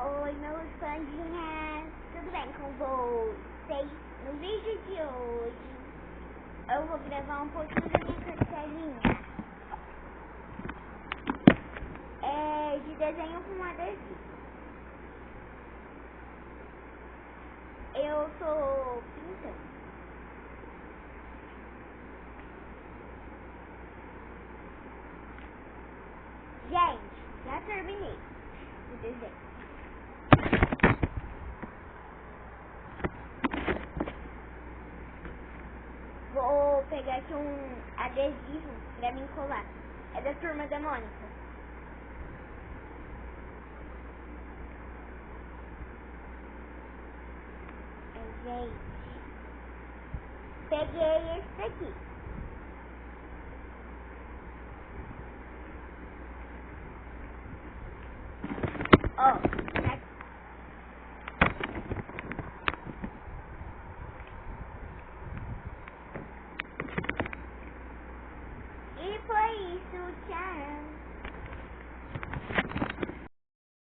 Oi, meus fãzinhas, tudo bem com vocês? No vídeo de hoje eu vou gravar um pouquinho da minha cartelinha de desenho com adesivo. Eu tô pintando. Gente, já terminei o desenho. Vou pegar aqui um adesivo pra mim colar. É da Turma da Mônica. Gente, peguei esse daqui.